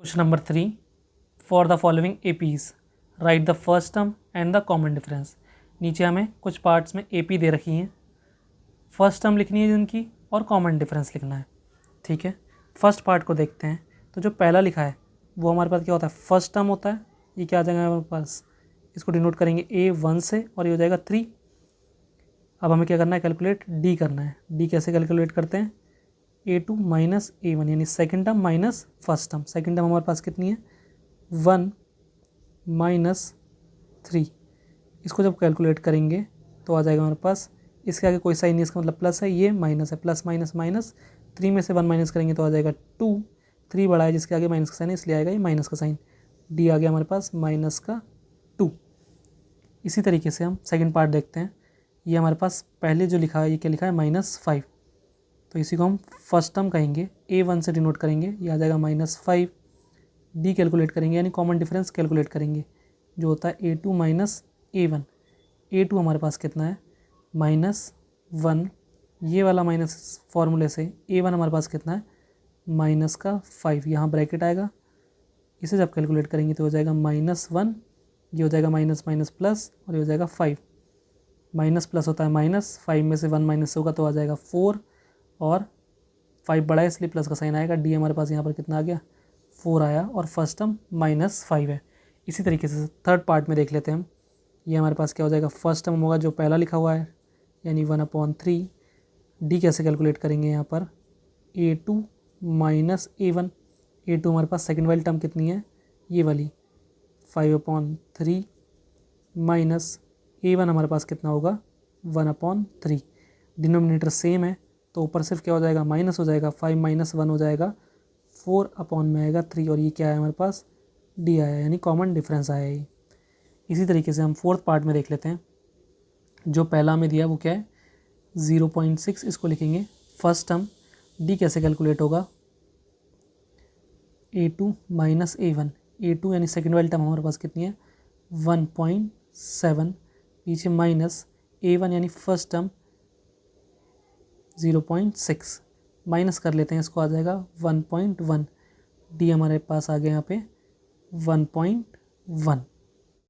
Question number 3 for the following APs right the first term and the common difference. नीचे हमें कुछ parts में AP दे रखी हैं, फर्स्ट टर्म लिखनी है जिनकी और कॉमन डिफरेंस लिखना है। ठीक है, फर्स्ट पार्ट को देखते हैं। तो जो पहला लिखा है वो हमारे पास क्या होता है, फर्स्ट टर्म होता है। ये क्या आ जाएगा हमारे पास, इसको डिनोट करेंगे A1 से और ये हो जाएगा 3। अब हमें क्या करना है, कैलकुलेट डी करना है। डी कैसे कैलकुलेट करते हैं, A2 माइनस A1 यानी second term minus first term. Second term हमारे पास कितनी है, 1 माइनस 3। इसको जब कैलकुलेट करेंगे तो आ जाएगा हमारे पास, इसके आगे कोई साइन नहीं, इसका मतलब प्लस है, ये माइनस है, प्लस माइनस माइनस। 3 में से 1 माइनस करेंगे तो आ जाएगा 2। 3 बड़ा है जिसके आगे माइनस का साइन है, इसलिए आएगा ये माइनस का साइन। डी आ गया हमारे पास माइनस का 2। इसी तरीके से हम सेकंड पार्ट देखते हैं। ये हमारे पास पहले जो लिखा है, ये क्या लिखा है, -5। तो इसी को हम फर्स्ट टर्म कहेंगे, A1 से डिनोट करेंगे, ये आ जाएगा -5। डी कैलकुलेट करेंगे यानी कॉमन डिफरेंस कैलकुलेट करेंगे, जो होता है A2 माइनस A1। A2 हमारे पास कितना है, -1। ये वाला माइनस फॉर्मूले से A1 हमारे पास कितना है, -5। यहाँ ब्रैकेट आएगा, इसे जब कैलकुलेट करेंगे तो हो जाएगा -1। ये हो जाएगा माइनस माइनस प्लस और ये हो जाएगा 5। माइनस प्लस होता है माइनस, 5 में से 1 माइनस होगा तो आ जाएगा 4 और 5 बड़ा है इसलिए प्लस का साइन आएगा। डी हमारे पास यहाँ पर कितना आ गया, 4 आया और फर्स्ट टर्म -5 है। इसी तरीके से थर्ड पार्ट में देख लेते हैं हम। ये हमारे पास क्या हो जाएगा, फर्स्ट टर्म होगा जो पहला लिखा हुआ है यानी 1/3। डी कैसे कैलकुलेट करेंगे, यहाँ पर A2 माइनस A1। A2 हमारे पास सेकेंड वाली टर्म कितनी है, ये वाली 5/3 माइनस A1 हमारे पास कितना होगा, 1/3। डिनोमिनेटर सेम है तो ऊपर सिर्फ क्या हो जाएगा, माइनस हो जाएगा, 5 माइनस 1 हो जाएगा, 4 में आएगा 3 और ये क्या है हमारे पास, डी आया यानी कॉमन डिफरेंस आया ये। इसी तरीके से हम फोर्थ पार्ट में देख लेते हैं। जो पहला हमें दिया वो क्या है, 0.6। इसको लिखेंगे फर्स्ट टर्म। डी कैसे कैलकुलेट होगा, A2 माइनस A1। A2 यानी सेकेंड वाली टर्म हमारे पास कितनी है, 1.7। पीछे माइनस A1 यानी फर्स्ट टर्म 0.6। माइनस कर लेते हैं, इसको आ जाएगा 1.1। डी हमारे पास आ गया यहाँ पे 1.1।